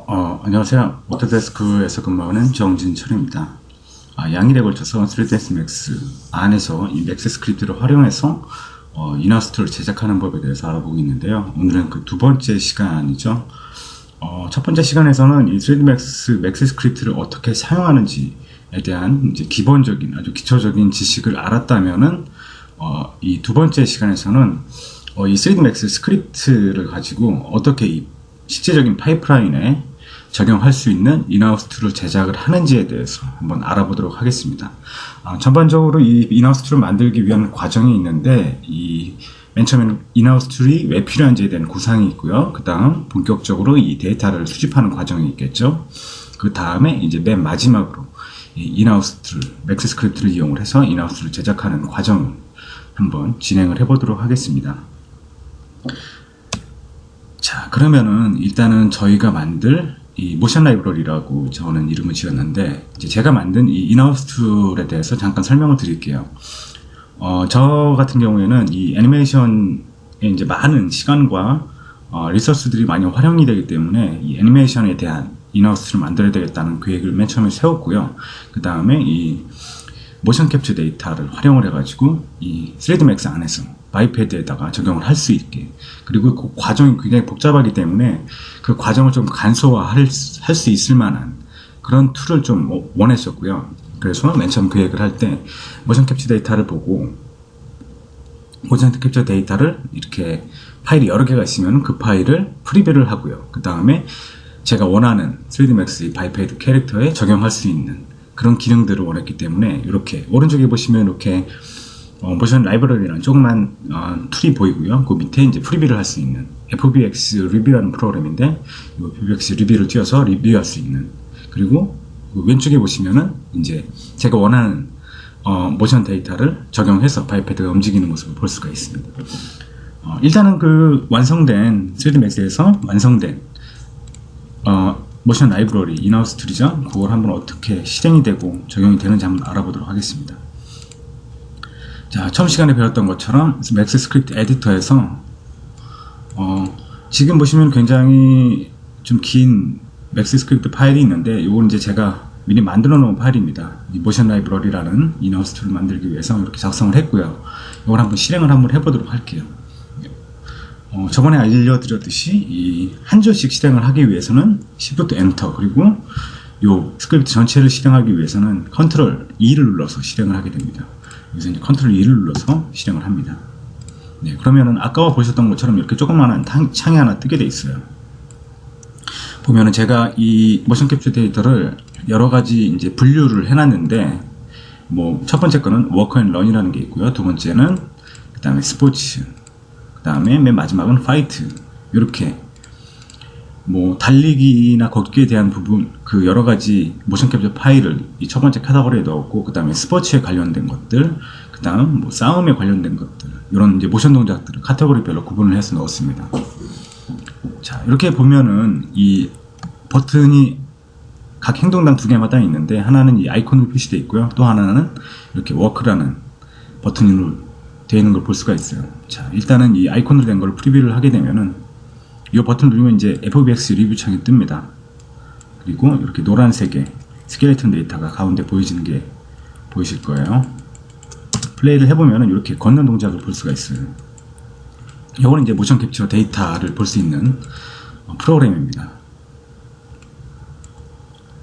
안녕하세요. 오토데스크에서 근무하는 정진철입니다. 양일에 걸쳐서 3ds Max 안에서 이 맥스 스크립트를 활용해서 인하스토를 제작하는 법에 대해서 알아보고 있는데요. 오늘은 그 두 번째 시간이죠. 첫 번째 시간에서는 이 3ds 맥스 스크립트를 어떻게 사용하는지에 대한 이제 기본적인 아주 기초적인 지식을 알았다면은 이 두 번째 시간에서는 이 3ds 맥스 스크립트를 가지고 어떻게 이 실제적인 파이프라인에 적용할 수 있는 인하우스 툴을 제작을 하는지에 대해서 한번 알아보도록 하겠습니다. 전반적으로 이 인하우스 툴을 만들기 위한 과정이 있는데 맨 처음에는 인하우스 툴이 왜 필요한지에 대한 구상이 있고요. 그 다음 본격적으로 이 데이터를 수집하는 과정이 있겠죠. 그 다음에 이제 맨 마지막으로 이 인하우스 툴, 맥스 스크립트를 이용을 해서 인하우스 툴을 제작하는 과정을 한번 진행을 해보도록 하겠습니다. 자, 그러면은 일단은 저희가 만들 이 모션 라이브러리라고 저는 이름을 지었는데, 이제 제가 만든 이 인하우스 툴에 대해서 잠깐 설명을 드릴게요. 저 같은 경우에는 이 애니메이션에 이제 많은 시간과 리소스들이 많이 활용이 되기 때문에 이 애니메이션에 대한 인하우스 툴을 만들어야 되겠다는 계획을 맨 처음에 세웠고요. 그 다음에 이 모션 캡처 데이터를 활용을 해가지고 이 3ds Max 안에서 바이패드에다가 적용을 할 수 있게, 그리고 그 과정이 굉장히 복잡하기 때문에 그 과정을 좀 간소화할 수 있을 만한 그런 툴을 좀 원했었고요. 그래서 맨 처음 계획을 할 때 모션 캡처 데이터를 보고, 모션 캡처 데이터를 이렇게 파일이 여러 개가 있으면 그 파일을 프리뷰를 하고요. 그 다음에 제가 원하는 3ds Max 바이패드 캐릭터에 적용할 수 있는 그런 기능들을 원했기 때문에, 이렇게 오른쪽에 보시면 이렇게 모션 라이브러리라는 조그만 툴이 보이고요. 그 밑에 이제 프리뷰를 할 수 있는 FBX 리뷰라는 프로그램인데, 이 FBX 리뷰를 띄워서 리뷰할 수 있는, 그리고 그 왼쪽에 보시면은 이제 제가 원하는 모션 데이터를 적용해서 바이패드가 움직이는 모습을 볼 수가 있습니다. 일단은 그 완성된 3ds Max에서 완성된 모션 라이브러리 인하우스 툴이죠. 그걸 한번 어떻게 실행이 되고 적용이 되는지 한번 알아보도록 하겠습니다. 자, 처음 시간에 배웠던 것처럼 맥스 스크립트 에디터에서 지금 보시면 굉장히 좀 긴 맥스 스크립트 파일이 있는데, 이건 이제 제가 미리 만들어 놓은 파일입니다. 이 모션 라이브러리라는 인하우스 툴을 만들기 위해서 이렇게 작성을 했고요. 이걸 한번 실행을 한번 해보도록 할게요. 저번에 알려드렸듯이 이 한 줄씩 실행을 하기 위해서는 Shift Enter, 그리고 이 스크립트 전체를 실행하기 위해서는 Ctrl E를 눌러서 실행을 하게 됩니다. 여기서 이제 Ctrl E를 눌러서 실행을 합니다. 네, 그러면은 아까 보셨던 것처럼 이렇게 조그마한 창이 하나 뜨게 돼 있어요. 보면은 제가 이 모션 캡처 데이터를 여러 가지 이제 분류를 해놨는데, 뭐 첫 번째 거는 워크 앤 런이라는 게 있고요. 두 번째는 그 다음에 스포츠, 그 다음에 맨 마지막은 파이트, 이렇게 뭐 달리기나 걷기에 대한 부분, 그 여러 가지 모션 캡처 파일을 이 첫 번째 카테고리에 넣었고, 그 다음에 스포츠에 관련된 것들, 그 다음 뭐 싸움에 관련된 것들, 이런 이제 모션 동작들을 카테고리별로 구분을 해서 넣었습니다. 자, 이렇게 보면은 이 버튼이 각 행동당 두 개마다 있는데, 하나는 이 아이콘으로 표시되어 있고요. 또 하나는 이렇게 워크라는 버튼으로 되어 있는 걸 볼 수가 있어요. 자, 일단은 이 아이콘으로 된 걸 프리뷰를 하게 되면은 이 버튼 누르면 이제 FBX 리뷰 창이 뜹니다. 그리고 이렇게 노란색의 스켈레톤 데이터가 가운데 보이시는 게 보이실 거예요. 플레이를 해보면은 이렇게 걷는 동작을 볼 수가 있어요. 이거는 이제 모션 캡처 데이터를 볼 수 있는 프로그램입니다.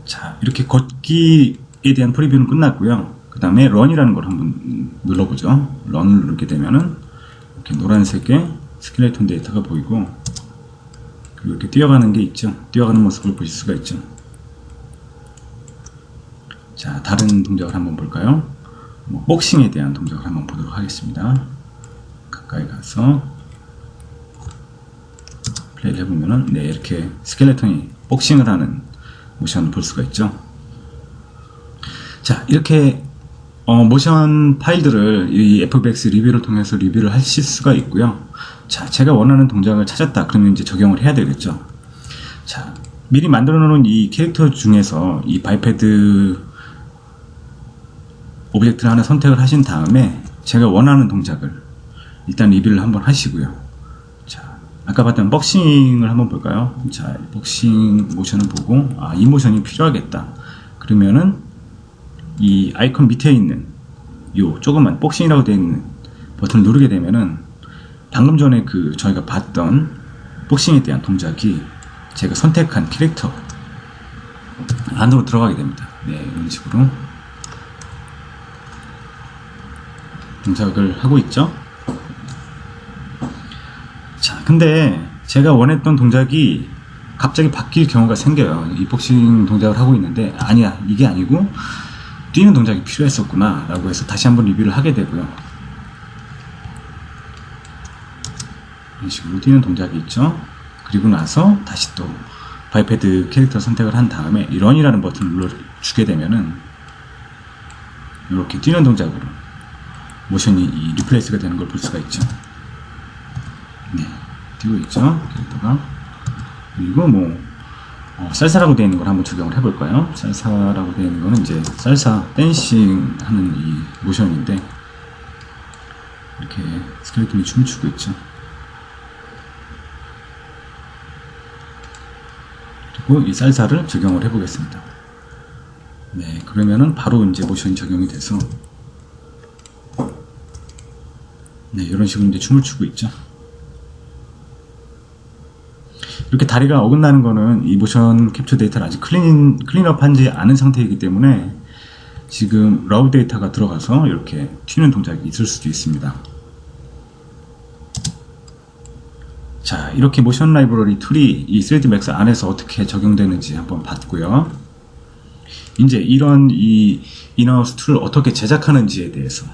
자, 이렇게 걷기에 대한 프리뷰는 끝났고요. 그 다음에 런이라는 걸 한번 눌러보죠. 런을 누르게 되면은 이렇게 노란색의 스켈레톤 데이터가 보이고, 그리고 이렇게 뛰어가는 게 있죠. 뛰어가는 모습을 보실 수가 있죠. 자, 다른 동작을 한번 볼까요? 복싱에 대한 동작을 한번 보도록 하겠습니다. 가까이 가서 플레이를 해보면은, 네, 이렇게 스켈레톤이 복싱을 하는 모션을 볼 수가 있죠. 자, 이렇게 모션 파일들을 이 FBX 리뷰를 통해서 리뷰를 하실 수가 있고요. 자, 제가 원하는 동작을 찾았다 그러면 이제 적용을 해야 되겠죠. 자, 미리 만들어 놓은 이 캐릭터 중에서 이 바이패드 오브젝트를 하나 선택을 하신 다음에 제가 원하는 동작을 일단 리뷰를 한번 하시고요. 자, 아까 봤던 복싱을 한번 볼까요? 자, 복싱 모션을 보고, 이 모션이 필요하겠다. 그러면은, 이 아이콘 밑에 있는, 요, 조그만 복싱이라고 되어 있는 버튼을 누르게 되면은, 방금 전에 저희가 봤던 복싱에 대한 동작이 제가 선택한 캐릭터 안으로 들어가게 됩니다. 네, 이런 식으로 동작을 하고 있죠. 자, 근데 제가 원했던 동작이 갑자기 바뀔 경우가 생겨요. 이 복싱 동작을 하고 있는데, 아니야, 이게 아니고 뛰는 동작이 필요했었구나 라고 해서 다시 한번 리뷰를 하게 되고요. 이런 식으로 뛰는 동작이 있죠. 그리고 나서 다시 또 바이패드 캐릭터 선택을 한 다음에 이 런이라는 버튼을 눌러주게 되면은 이렇게 뛰는 동작으로 모션이 리플레이스가 되는 걸 볼 수가 있죠. 네, 뛰고 있죠, 캐릭터가. 그리고 살사라고 되어 있는 걸 한번 적용을 해볼까요? 살사라고 되어 있는 거는 이제 살사 댄싱 하는 이 모션인데, 이렇게 스켈레톤이 춤을 추고 있죠. 그리고 이 살사를 적용을 해보겠습니다. 네, 그러면은 바로 이제 모션이 적용이 돼서, 네, 이런 식으로 이제 춤을 추고 있죠. 이렇게 다리가 어긋나는 거는 이 모션 캡처 데이터를 아직 클린업 하지 않은 상태이기 때문에 지금 라우 데이터가 들어가서 이렇게 튀는 동작이 있을 수도 있습니다. 자, 이렇게 모션 라이브러리 툴이 이 3D Max 안에서 어떻게 적용되는지 한번 봤고요. 이제 이런 이 인하우스 툴을 어떻게 제작하는지에 대해서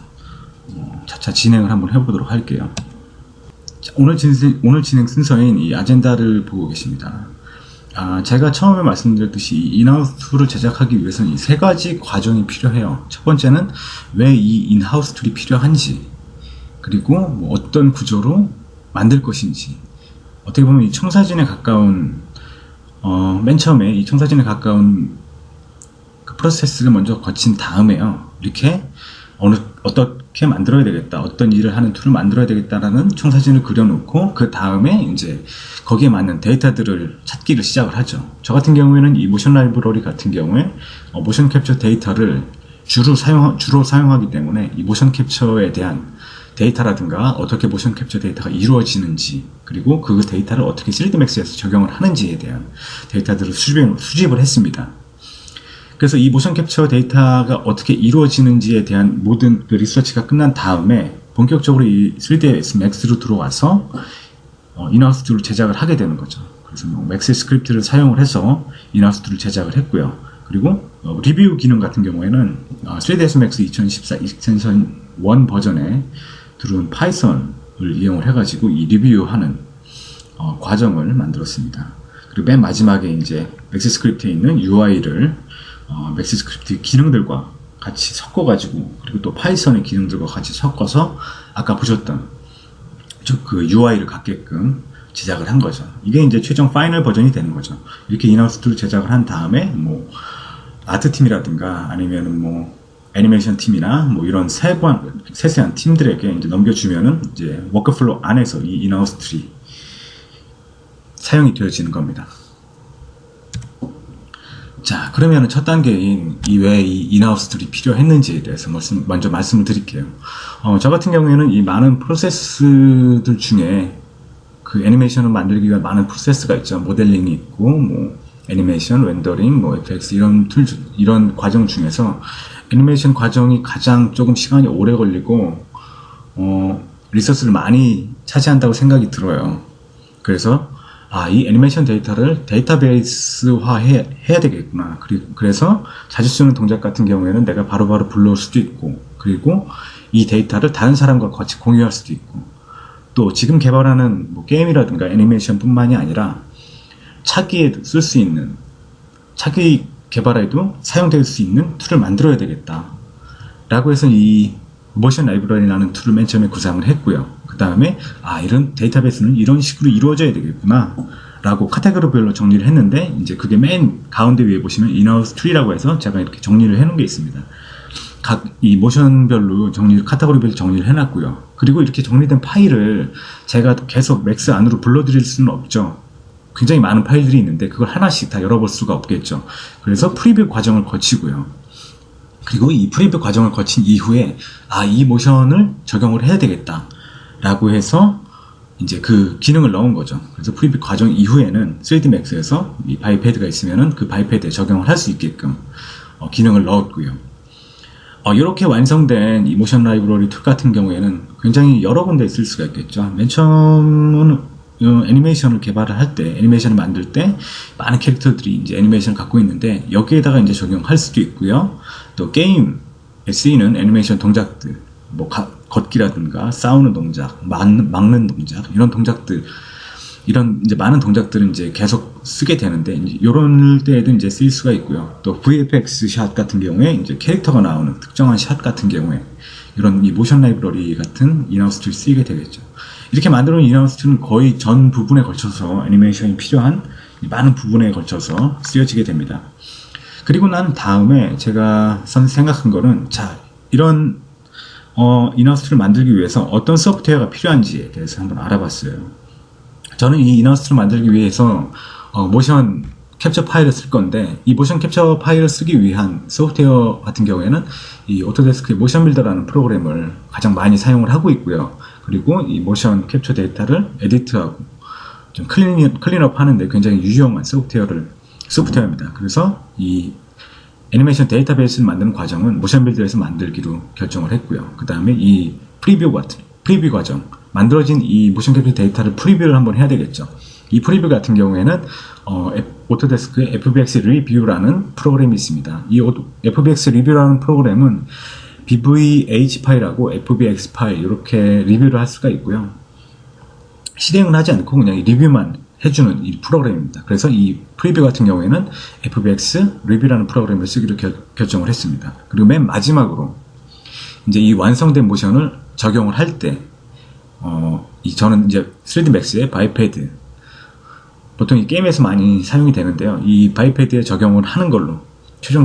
차차 진행을 한번 해보도록 할게요. 자, 오늘 진행 순서인 이 아젠다를 보고 계십니다. 제가 처음에 말씀드렸듯이 이 인하우스 툴을 제작하기 위해서는 이 세 가지 과정이 필요해요. 첫 번째는 왜 이 인하우스 툴이 필요한지, 그리고 어떤 구조로 만들 것인지, 어떻게 보면 이 청사진에 가까운 맨 처음에 이 청사진에 가까운 그 프로세스를 먼저 거친 다음에요, 이렇게 어떻게 만들어야 되겠다, 어떤 일을 하는 툴을 만들어야 되겠다라는 청사진을 그려놓고 그 다음에 이제 거기에 맞는 데이터들을 찾기를 시작을 하죠. 저 같은 경우에는 이 모션 라이브러리 같은 경우에 모션 캡처 데이터를 주로 사용하기 때문에 이 모션 캡처에 대한 데이터라든가 어떻게 모션 캡처 데이터가 이루어지는지, 그리고 그 데이터를 어떻게 3D Max에서 적용을 하는지에 대한 데이터들을 수집을 했습니다. 그래서 이 모션 캡처 데이터가 어떻게 이루어지는지에 대한 모든 그 리서치가 끝난 다음에 본격적으로 이 3ds max로 들어와서 인하우스 툴을 제작을 하게 되는 거죠. 그래서 맥스 스크립트를 사용을 해서 인하우스 툴을 제작을 했고요. 그리고 리뷰 기능 같은 경우에는 3ds max 2014 익스텐션 1 버전에 들어온 파이썬을 이용을 해가지고 이 리뷰하는 과정을 만들었습니다. 그리고 맨 마지막에 이제 맥스 스크립트에 있는 UI를 맥스 스크립트 기능들과 같이 섞어가지고, 그리고 또 파이썬의 기능들과 같이 섞어서 아까 보셨던 그 UI를 갖게끔 제작을 한 거죠. 이게 이제 최종 파이널 버전이 되는 거죠. 이렇게 인하우스 툴 제작을 한 다음에 아트 팀이라든가 아니면은 애니메이션 팀이나 이런 세세한 팀들에게 이제 넘겨주면은 이제 워크플로우 안에서 이 인하우스 툴이 사용이 되어지는 겁니다. 자, 그러면 첫 단계인 왜 이 인하우스 툴이 필요했는지에 대해서 먼저 말씀을 드릴게요. 저 같은 경우에는 이 많은 프로세스들 중에 그 애니메이션을 만들기 위한 많은 프로세스가 있죠. 모델링이 있고, 애니메이션, 렌더링, FX 이런 과정 중에서 애니메이션 과정이 가장 조금 시간이 오래 걸리고, 리소스를 많이 차지한다고 생각이 들어요. 그래서 이 애니메이션 데이터를 데이터베이스화 해야 되겠구나. 그래서 자주 쓰는 동작 같은 경우에는 내가 바로바로 불러올 수도 있고, 그리고 이 데이터를 다른 사람과 같이 공유할 수도 있고, 또 지금 개발하는 게임이라든가 애니메이션 뿐만이 아니라 차기에 쓸 수 있는, 차기 개발에도 사용될 수 있는 툴을 만들어야 되겠다 라고 해서 이 모션 라이브러리라는 툴을 맨 처음에 구상을 했고요. 그 다음에 이런 데이터베이스는 이런 식으로 이루어져야 되겠구나 라고 카테고리별로 정리를 했는데, 이제 그게 맨 가운데 위에 보시면 인하우스 툴이라고 해서 제가 이렇게 정리를 해놓은 게 있습니다. 각 이 모션별로 카테고리별로 정리를 해놨고요. 그리고 이렇게 정리된 파일을 제가 계속 맥스 안으로 불러드릴 수는 없죠. 굉장히 많은 파일들이 있는데 그걸 하나씩 다 열어볼 수가 없겠죠. 그래서 프리뷰 과정을 거치고요. 그리고 이 프리뷰 과정을 거친 이후에 이 모션을 적용을 해야 되겠다 라고 해서 이제 그 기능을 넣은 거죠. 그래서 프리뷰 과정 이후에는 3D Max에서 이 바이패드가 있으면은 그 바이패드에 적용을 할 수 있게끔 기능을 넣었고요. 이렇게 완성된 이 모션 라이브러리 툴 같은 경우에는 굉장히 여러 군데 있을 수가 있겠죠. 맨 처음은 애니메이션을 개발을 할 때, 애니메이션을 만들 때 많은 캐릭터들이 이제 애니메이션을 갖고 있는데 여기에다가 이제 적용할 수도 있고요. 또 게임에 쓰이는 애니메이션 동작들, 뭐 걷기라든가 싸우는 동작, 막는 동작, 이런 동작들, 이런 이제 많은 동작들은 이제 계속 쓰게 되는데 이런 때에도 이제 쓰일 수가 있고요. 또 VFX 샷 같은 경우에 이제 캐릭터가 나오는 특정한 샷 같은 경우에 이런 이 모션 라이브러리 같은 인하우스 툴이 쓰이게 되겠죠. 이렇게 만들어 놓은 인하우스 툴은 거의 전 부분에 걸쳐서 애니메이션이 필요한 많은 부분에 걸쳐서 쓰여지게 됩니다. 그리고 난 다음에 제가 생각한 거는 이런 인하우스 툴을 만들기 위해서 어떤 소프트웨어가 필요한지에 대해서 한번 알아봤어요. 저는 이 인하우스 툴을 만들기 위해서 모션 캡처 파일을 쓸 건데 이 모션 캡처 파일을 쓰기 위한 소프트웨어 같은 경우에는 이 오토데스크의 모션 빌더라는 프로그램을 가장 많이 사용을 하고 있고요. 그리고 이 모션 캡처 데이터를 에디트하고 좀 클린업 하는데 굉장히 유용한 소프트웨어입니다. 그래서 이 애니메이션 데이터베이스를 만드는 과정은 모션 빌더에서 만들기로 결정을 했고요. 그 다음에 이 프리뷰 과정, 만들어진 이 모션 캡처 데이터를 프리뷰를 한번 해야 되겠죠. 이 프리뷰 같은 경우에는 오토데스크의 FBX 리뷰라는 프로그램이 있습니다. 이 FBX 리뷰라는 프로그램은 BVH 파일하고 FBX 파일 이렇게 리뷰를 할 수가 있고요. 실행은 하지 않고 그냥 리뷰만 해주는 이 프로그램입니다. 그래서 이 프리뷰 같은 경우에는 FBX 리뷰라는 프로그램을 쓰기로 결정을 했습니다. 그리고 맨 마지막으로 이제 이 완성된 모션을 적용을 할 때 저는 이제 3D Max의 바이패드, 보통 이 게임에서 많이 사용이 되는데요. 이 바이패드에 적용을 하는 걸로 최종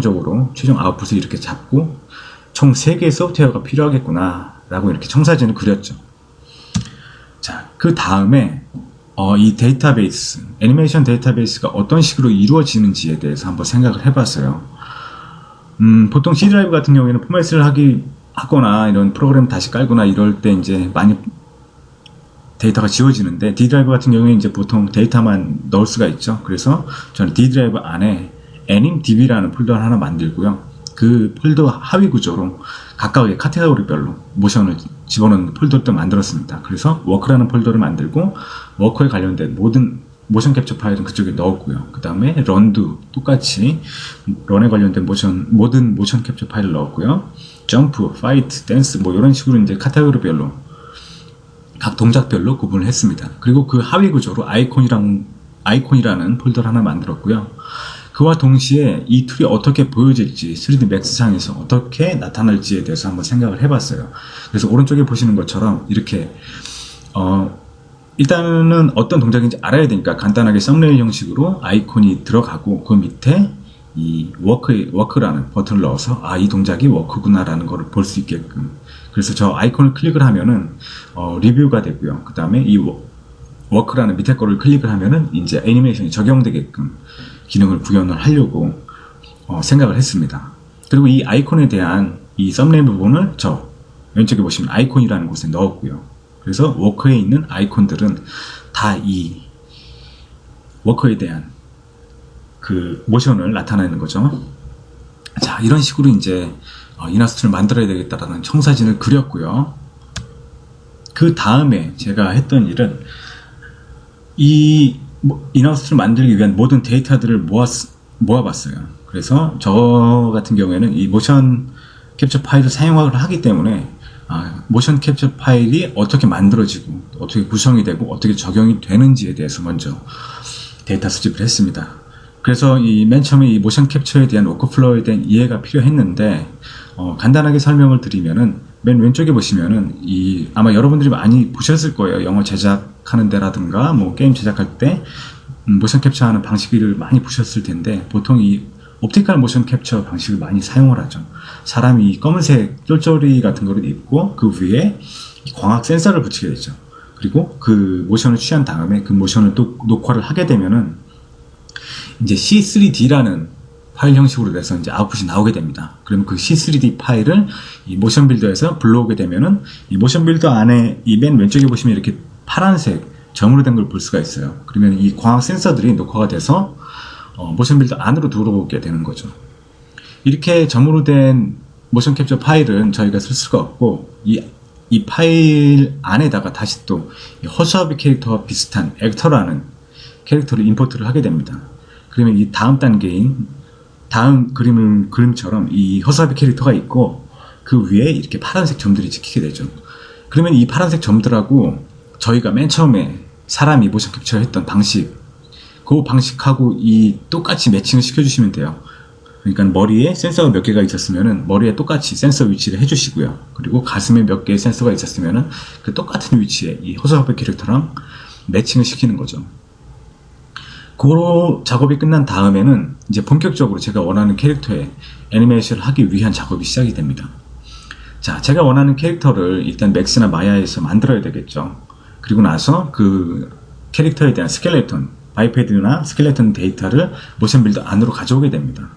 아웃풋을 이렇게 잡고 총 3개의 소프트웨어가 필요하겠구나 라고 이렇게 청사진을 그렸죠. 그 다음에 이 데이터베이스, 애니메이션 데이터베이스가 어떤 식으로 이루어지는지에 대해서 한번 생각을 해봤어요. 보통 C 드라이브 같은 경우에는 포맷을 하거나 이런 프로그램 다시 깔거나 이럴 때 이제 많이 데이터가 지워지는데 D 드라이브 같은 경우에 이제 보통 데이터만 넣을 수가 있죠. 그래서 저는 D 드라이브 안에 animdb라는 폴더를 하나 만들고요. 그 폴더 하위 구조로 각각의 카테고리별로 모션을 집어넣는 폴더도 만들었습니다. 그래서 워크라는 폴더를 만들고 워크에 관련된 모든 모션 캡처 파일은 그쪽에 넣었고요. 그 다음에 런도 똑같이 런에 관련된 모든 모션 캡처 파일을 넣었고요. 점프, 파이트, 댄스 뭐 이런 식으로 이제 카테고리별로 각 동작별로 구분을 했습니다. 그리고 그 하위 구조로 아이콘이라는 폴더를 하나 만들었고요. 그와 동시에 이 툴이 어떻게 보여질지 3D Max 상에서 어떻게 나타날지에 대해서 한번 생각을 해봤어요. 그래서 오른쪽에 보시는 것처럼 이렇게 일단은 어떤 동작인지 알아야 되니까 간단하게 썸네일 형식으로 아이콘이 들어가고 그 밑에 이 워크라는 버튼을 넣어서 이 동작이 워크구나 라는 걸 볼 수 있게끔, 그래서 저 아이콘을 클릭을 하면은 리뷰가 되고요. 그 다음에 이 워크라는 밑에 거를 클릭을 하면은 이제 애니메이션이 적용되게끔 기능을 구현을 하려고 생각을 했습니다. 그리고 이 아이콘에 대한 이 썸네일 부분을 저 왼쪽에 보시면 아이콘이라는 곳에 넣었고요. 그래서 워크에 있는 아이콘들은 다 이 워크에 대한 그 모션을 나타내는 거죠. 이런 식으로 이제 인하우스 툴을 만들어야 되겠다라는 청사진을 그렸고요. 그 다음에 제가 했던 일은 이 인하우스 툴을 만들기 위한 모든 데이터들을 모아봤어요. 그래서 저 같은 경우에는 이 모션 캡처 파일을 사용을 하기 때문에 모션 캡처 파일이 어떻게 만들어지고 어떻게 구성이 되고 어떻게 적용이 되는지에 대해서 먼저 데이터 수집을 했습니다. 그래서 이 맨 처음에 이 모션 캡처에 대한 워크플로우에 대한 이해가 필요했는데 간단하게 설명을 드리면은 맨 왼쪽에 보시면은 아마 여러분들이 많이 보셨을 거예요. 영화 제작하는 데라든가 뭐 게임 제작할 때 모션 캡처하는 방식을 많이 보셨을 텐데, 보통 이 옵티컬 모션 캡처 방식을 많이 사용을 하죠. 사람이 검은색 쫄쫄이 같은 거를 입고 그 위에 광학 센서를 붙이게 되죠. 그리고 그 모션을 취한 다음에 그 모션을 또 녹화를 하게 되면은 이제 C3D라는 파일 형식으로 돼서 이제 아웃풋이 나오게 됩니다. 그러면 그 C3D 파일을 이 모션 빌더에서 불러오게 되면은 이 모션 빌더 안에 이 맨 왼쪽에 보시면 이렇게 파란색 점으로 된 걸 볼 수가 있어요. 그러면 이 광학 센서들이 녹화가 돼서 모션 빌더 안으로 들어오게 되는 거죠. 이렇게 점으로 된 모션 캡처 파일은 저희가 쓸 수가 없고 이 파일 안에다가 다시 또 허수아비 캐릭터와 비슷한 액터라는 캐릭터를 임포트를 하게 됩니다. 그러면 이 다음 단계인 다음 그림처럼 이 허수아비 캐릭터가 있고 그 위에 이렇게 파란색 점들이 찍히게 되죠. 그러면 이 파란색 점들하고 저희가 맨 처음에 사람이 모션 캡처 했던 방식, 그 방식하고 이 똑같이 매칭을 시켜주시면 돼요. 그러니까 머리에 센서가 몇 개가 있었으면은 머리에 똑같이 센서 위치를 해주시고요. 그리고 가슴에 몇 개의 센서가 있었으면은 그 똑같은 위치에 이 허수아비 캐릭터랑 매칭을 시키는 거죠. 그 작업이 끝난 다음에는 이제 본격적으로 제가 원하는 캐릭터에 애니메이션을 하기 위한 작업이 시작이 됩니다. 자, 제가 원하는 캐릭터를 일단 맥스나 마야에서 만들어야 되겠죠. 그리고 나서 그 캐릭터에 대한 스켈레톤, 바이패드나 스켈레톤 데이터를 모션 빌더 안으로 가져오게 됩니다.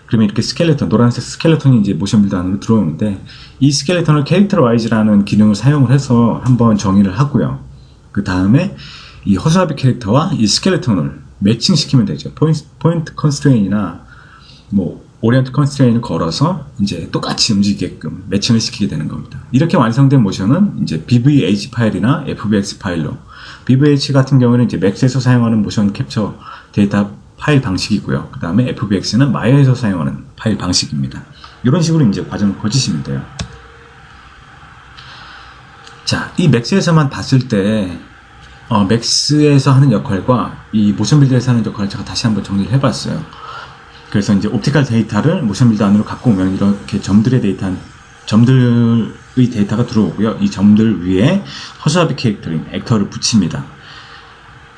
그러면 이렇게 스켈레톤, 노란색 스켈레톤이 이제 모션 빌더 안으로 들어오는데 이 스켈레톤을 캐릭터라이즈라는 기능을 사용을 해서 한번 정의를 하고요. 그 다음에 이 허수아비 캐릭터와 이 스켈레톤을 매칭시키면 되죠. 포인트 컨스트레인이나 뭐 오리엔트 컨스트레인을 걸어서 이제 똑같이 움직이게끔 매칭을 시키게 되는 겁니다. 이렇게 완성된 모션은 이제 BVH 파일이나 FBX 파일로, BVH 같은 경우는 이제 맥스에서 사용하는 모션 캡처 데이터 파일 방식이고요. 그 다음에 FBX는 마야에서 사용하는 파일 방식입니다. 이런 식으로 이제 과정을 거치시면 돼요. 자, 이 맥스에서만 봤을 때 맥스에서 하는 역할과 이 모션 빌더에서 하는 역할을 제가 다시 한번 정리를 해봤어요. 그래서 이제 옵티컬 데이터를 모션 빌더 안으로 갖고 오면 이렇게 점들의 데이터가 들어오고요. 이 점들 위에 허수아비 캐릭터인 액터를 붙입니다.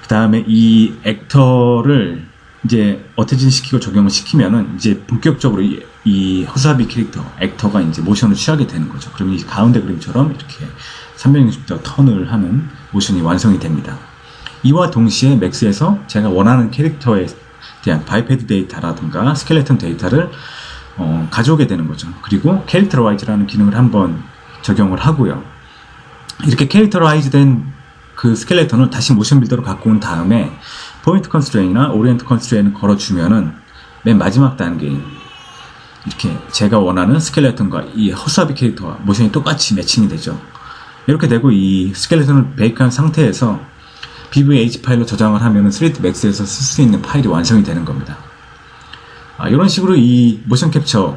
그 다음에 이 액터를 이제 어태진 시키고 적용을 시키면은 이제 본격적으로 이 허수아비 캐릭터, 액터가 이제 모션을 취하게 되는 거죠. 그러면 이 가운데 그림처럼 이렇게 360도 턴을 하는 모션이 완성이 됩니다. 이와 동시에 맥스에서 제가 원하는 캐릭터에 대한 바이패드 데이터라든가 스켈레톤 데이터를 가져오게 되는 거죠. 그리고 캐릭터라이즈라는 기능을 한번 적용을 하고요. 이렇게 캐릭터라이즈된 그 스켈레톤을 다시 모션 빌더로 갖고 온 다음에 포인트 컨스트레인이나 오리엔트 컨스트레인을 걸어주면은 맨 마지막 단계인 이렇게 제가 원하는 스켈레톤과 이 허수아비 캐릭터와 모션이 똑같이 매칭이 되죠. 이렇게 되고 이 스켈레톤을 베이크한 상태에서 BVH 파일로 저장을 하면은 3D Max에서 쓸 수 있는 파일이 완성이 되는 겁니다. 이런 식으로 이 모션 캡처,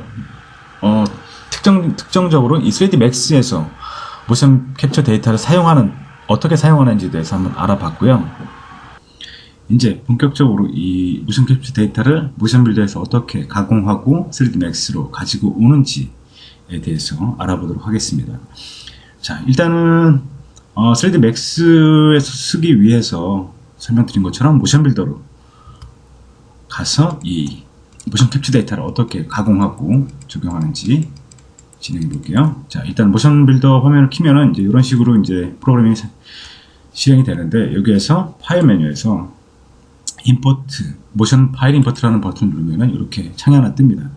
특정적으로 이 3D Max에서 모션 캡처 데이터를 어떻게 사용하는지에 대해서 한번 알아봤고요. 이제 본격적으로 이 모션 캡처 데이터를 모션 빌더에서 어떻게 가공하고 3D Max로 가지고 오는지에 대해서 알아보도록 하겠습니다. 자, 일단은 3D Max에서 쓰기 위해서 설명드린 것처럼 모션 빌더로 가서 이 모션 캡처 데이터를 어떻게 가공하고 적용하는지 진행해 볼게요. 자, 일단 모션 빌더 화면을 키면은 이제 이런 식으로 이제 프로그램이 실행이 되는데 여기에서 파일 메뉴에서 임포트, 모션 파일 임포트라는 버튼을 누르면은 이렇게 창이 하나 뜹니다.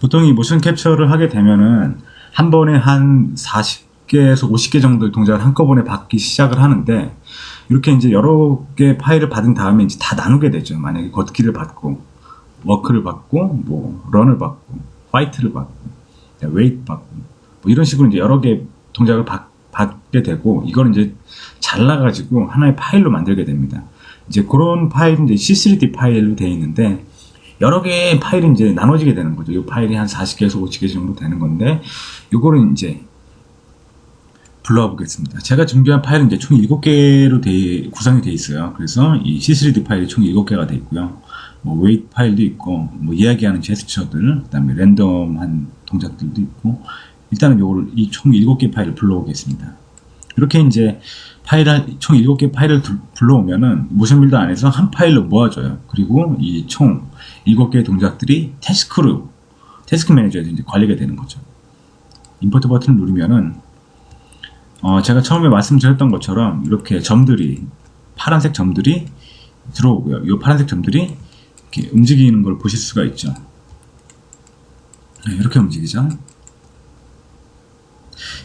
보통 이 모션 캡처를 하게 되면은 한 번에 한 40개에서 50개 정도의 동작을 한꺼번에 받기 시작을 하는데 이렇게 이제 여러 개 파일을 받은 다음에 이제 다 나누게 되죠. 만약에 걷기를 받고, 워크를 받고, 뭐, 런을 받고, 파이트를 받고, 웨이트 받고, 뭐 이런 식으로 이제 여러 개 동작을 받게 되고, 이걸 이제 잘라가지고 하나의 파일로 만들게 됩니다. 이제 그런 파일은 이제 C3D 파일로 되어 있는데, 여러 개의 파일이 이제 나눠지게 되는 거죠. 이 파일이 한 40개에서 50개 정도 되는 건데, 요거를 이제 불러와 보겠습니다. 제가 준비한 파일은 이제 총 7개로 구성이 되어 있어요. 그래서 이 C3D 파일이 총 7개가 되어 있고요. 뭐 웨이트 파일도 있고, 뭐 이야기하는 제스처들, 그다음에 랜덤한 동작들도 있고, 일단은 요거를 이 총 7개 파일을 불러오겠습니다. 이렇게 이제 파일을 총 7개 파일을 불러오면은 모션 빌더 안에서 한 파일로 모아줘요. 그리고 이 총 7개의 동작들이 태스크 매니저에서 이제 관리가 되는 거죠. 임포트 버튼을 누르면은 제가 처음에 말씀드렸던 것처럼 이렇게 점들이 파란색 점들이 들어오고요. 이 파란색 점들이 이렇게 움직이는 걸 보실 수가 있죠. 네, 이렇게 움직이죠.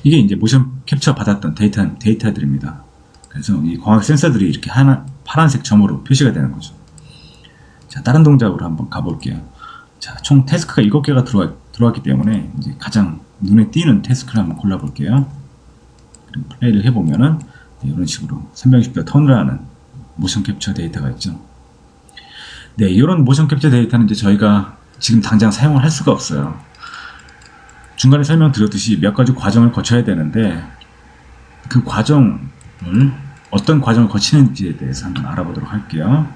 이게 이제 모션 캡처 받았던 데이터들입니다. 그래서 이 광학 센서들이 이렇게 파란색 점으로 표시가 되는 거죠. 자, 다른 동작으로 한번 가볼게요. 자, 총 태스크가 7개가 들어왔기 때문에 이제 가장 눈에 띄는 태스크를 한번 골라볼게요. 그리고 플레이를 해보면은 네, 이런 식으로 360도 턴을 하는 모션 캡처 데이터가 있죠. 네, 이런 모션 캡처 데이터는 이제 저희가 지금 당장 사용을 할 수가 없어요. 중간에 설명드렸듯이 몇 가지 과정을 거쳐야 되는데 그 어떤 과정을 거치는지에 대해서 한번 알아보도록 할게요.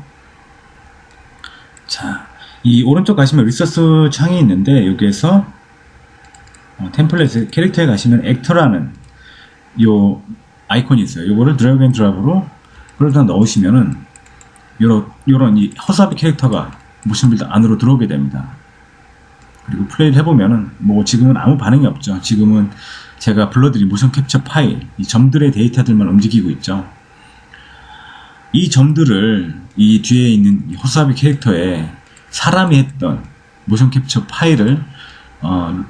자, 이 오른쪽 가시면 리소스 창이 있는데 여기에서 템플릿 캐릭터에 가시면 액터라는 요 아이콘이 있어요. 요거를 드래그 앤 드랍으로 그러다 넣으시면은 요런 이 허수아비 캐릭터가 모션 빌더 안으로 들어오게 됩니다. 그리고 플레이를 해보면은 뭐 지금은 아무 반응이 없죠. 지금은 제가 불러드린 모션 캡처 파일, 이 점들의 데이터들만 움직이고 있죠. 이 점들을 이 뒤에 있는 이 허수아비 캐릭터에 사람이 했던 모션 캡처 파일을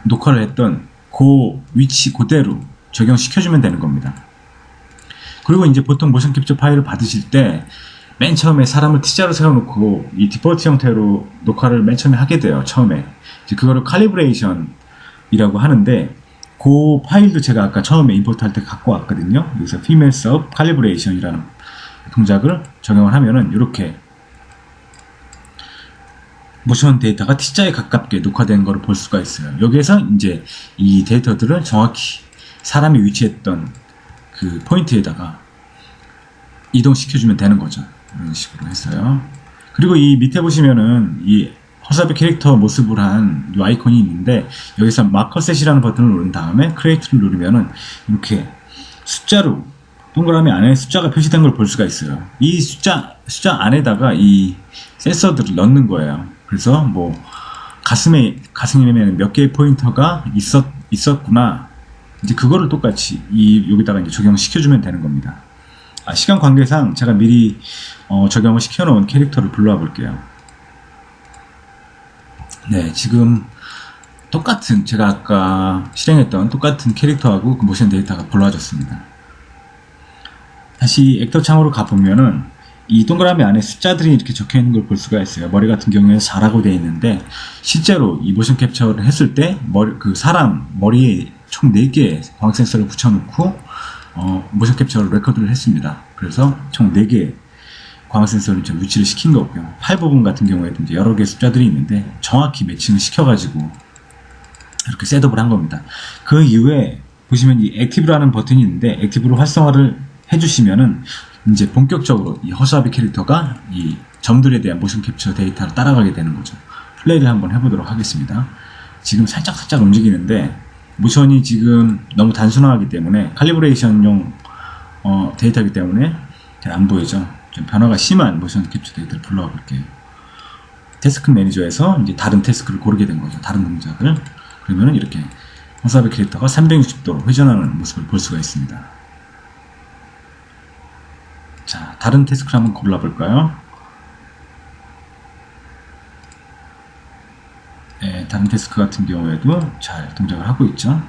녹화를 했던 그 위치 그대로 적용시켜주면 되는 겁니다. 그리고 이제 보통 모션 캡처 파일을 받으실 때 맨 처음에 사람을 T자로 세워놓고 이 디폴트 형태로 녹화를 맨 처음에 하게 돼요. 처음에 이제 그거를 칼리브레이션이라고 하는데 그 파일도 제가 아까 처음에 임포트 할 때 갖고 왔거든요. 그래서 female sub calibration이라는 동작을 적용을 하면은 이렇게 모션 데이터가 T자에 가깝게 녹화된 것을 볼 수가 있어요. 여기에서 이제 이 데이터들을 정확히 사람이 위치했던 그 포인트에다가 이동시켜주면 되는 거죠. 이런 식으로 했어요. 그리고 이 밑에 보시면은 이 허수아비 캐릭터 모습을 한 이 아이콘이 있는데 여기서 마커셋이라는 버튼을 누른 다음에 크리에이트를 누르면은 이렇게 숫자로 동그라미 안에 숫자가 표시된 걸 볼 수가 있어요. 이 숫자 안에다가 이 센서들을 넣는 거예요. 그래서 뭐 가슴에는 몇 개의 포인터가 있었구나. 이제 그거를 똑같이 여기다가 이제 적용시켜주면 되는 겁니다. 시간 관계상 제가 미리 적용을 시켜놓은 캐릭터를 불러와 볼게요. 네, 지금 똑같은 제가 아까 실행했던 똑같은 캐릭터하고 그 모션 데이터가 불러와졌습니다. 다시 액터 창으로 가보면은 이 동그라미 안에 숫자들이 이렇게 적혀 있는 걸 볼 수가 있어요. 머리 같은 경우에는 4라고 되어 있는데 실제로 이 모션 캡처를 했을 때 그 사람 머리에 총 4개의 광학 센서를 붙여놓고 모션 캡처를 레코드를 했습니다. 그래서 총 4개의 광학 센서를 좀 위치를 시킨 거고요. 팔 부분 같은 경우에도 이제 여러 개의 숫자들이 있는데 정확히 매칭을 시켜가지고 이렇게 셋업을 한 겁니다. 그 이후에 보시면 이 액티브라는 버튼이 있는데 액티브로 활성화를 해주시면은 이제 본격적으로 이 허수아비 캐릭터가 이 점들에 대한 모션 캡처 데이터를 따라가게 되는 거죠. 플레이를 한번 해보도록 하겠습니다. 지금 살짝 움직이는데 모션이 지금 너무 단순하기 때문에 칼리브레이션용 데이터이기 때문에 잘 안 보이죠. 좀 변화가 심한 모션 캡처 데이터를 불러와 볼게요. 태스크 매니저에서 이제 다른 태스크를 고르게 된 거죠. 다른 동작을. 그러면은 이렇게 허수아비 캐릭터가 360도로 회전하는 모습을 볼 수가 있습니다. 자, 다른 태스크를 한번 골라볼까요? 네, 다른 태스크 같은 경우에도 잘 동작을 하고 있죠.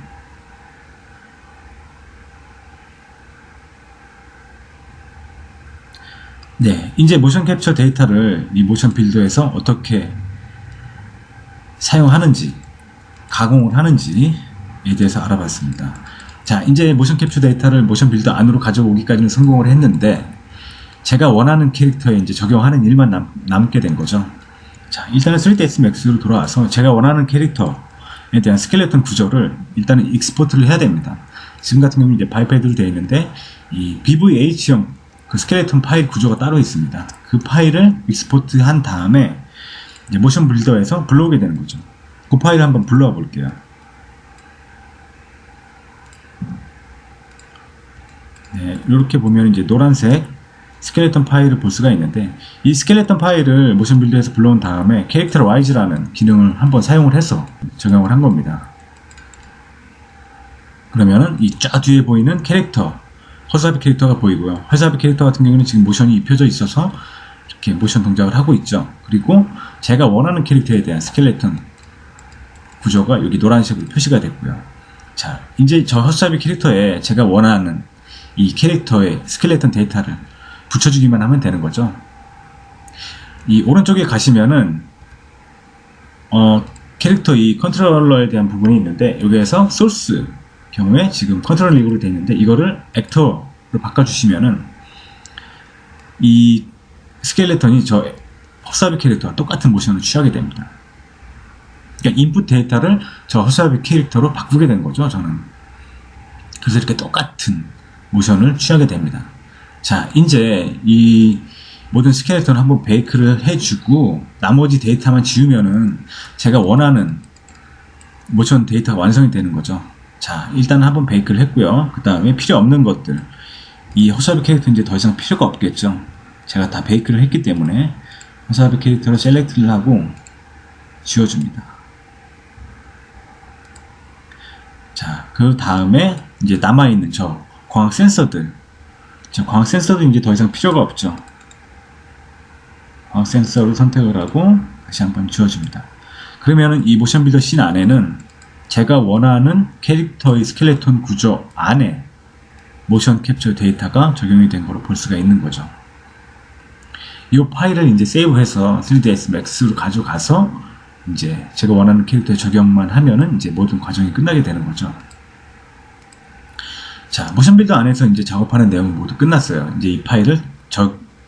네, 이제 모션 캡처 데이터를 이 모션 빌더에서 어떻게 사용하는지, 가공을 하는지에 대해서 알아봤습니다. 자, 이제 모션 캡처 데이터를 모션 빌더 안으로 가져오기까지는 성공을 했는데 제가 원하는 캐릭터에 이제 적용하는 일만 남게 된 거죠. 자, 일단은 3ds max로 돌아와서 제가 원하는 캐릭터에 대한 스켈레톤 구조를 일단은 익스포트를 해야 됩니다. 지금 같은 경우는 이제 바이패드로 되어 있는데 이 BVH형 그 스켈레톤 파일 구조가 따로 있습니다. 그 파일을 익스포트 한 다음에 이제 모션 빌더에서 불러오게 되는 거죠. 그 파일을 한번 불러와 볼게요. 네, 이렇게 보면 이제 노란색 스켈레톤 파일을 볼 수가 있는데, 이 스켈레톤 파일을 모션 빌더에서 불러온 다음에 캐릭터 와이즈라는 기능을 한번 사용을 해서 적용을 한 겁니다. 그러면은 이 쫙 뒤에 보이는 캐릭터, 허수아비 캐릭터가 보이고요. 허수아비 캐릭터 같은 경우는 지금 모션이 입혀져 있어서 이렇게 모션 동작을 하고 있죠. 그리고 제가 원하는 캐릭터에 대한 스켈레톤 구조가 여기 노란색으로 표시가 됐고요. 자, 이제 저 허수아비 캐릭터에 제가 원하는 이 캐릭터의 스켈레톤 데이터를 붙여주기만 하면 되는 거죠. 이 오른쪽에 가시면은 캐릭터 이 컨트롤러에 대한 부분이 있는데, 여기에서 소스 경우에 지금 컨트롤 리그로 되어 있는데, 이거를 액터로 바꿔주시면은 이 스켈레톤이 저 허수아비 캐릭터와 똑같은 모션을 취하게 됩니다. 그러니까 인풋 데이터를 저 허수아비 캐릭터로 바꾸게 된 거죠, 저는. 그래서 이렇게 똑같은 모션을 취하게 됩니다. 자, 이제 이 모든 스켈레톤을 한번 베이크를 해주고 나머지 데이터만 지우면은 제가 원하는 모션 데이터가 완성이 되는 거죠. 자, 일단 한번 베이크를 했고요. 그 다음에 필요 없는 것들, 이 허수아비 캐릭터 이제 더 이상 필요가 없겠죠. 제가 다 베이크를 했기 때문에 허수아비 캐릭터를 셀렉트를 하고 지워줍니다. 자, 그 다음에 이제 남아있는 저 광학 센서들, 자, 광학 센서도 이제 더 이상 필요가 없죠. 광학 센서를 선택을 하고 다시 한번 지워줍니다. 그러면은 이 모션 빌더 씬 안에는 제가 원하는 캐릭터의 스켈레톤 구조 안에 모션 캡처 데이터가 적용이 된 거로 볼 수가 있는 거죠. 이 파일을 이제 세이브해서 3ds max로 가져가서 이제 제가 원하는 캐릭터에 적용만 하면은 이제 모든 과정이 끝나게 되는 거죠. 자, 모션 빌더 안에서 이제 작업하는 내용은 모두 끝났어요. 이제 이 파일을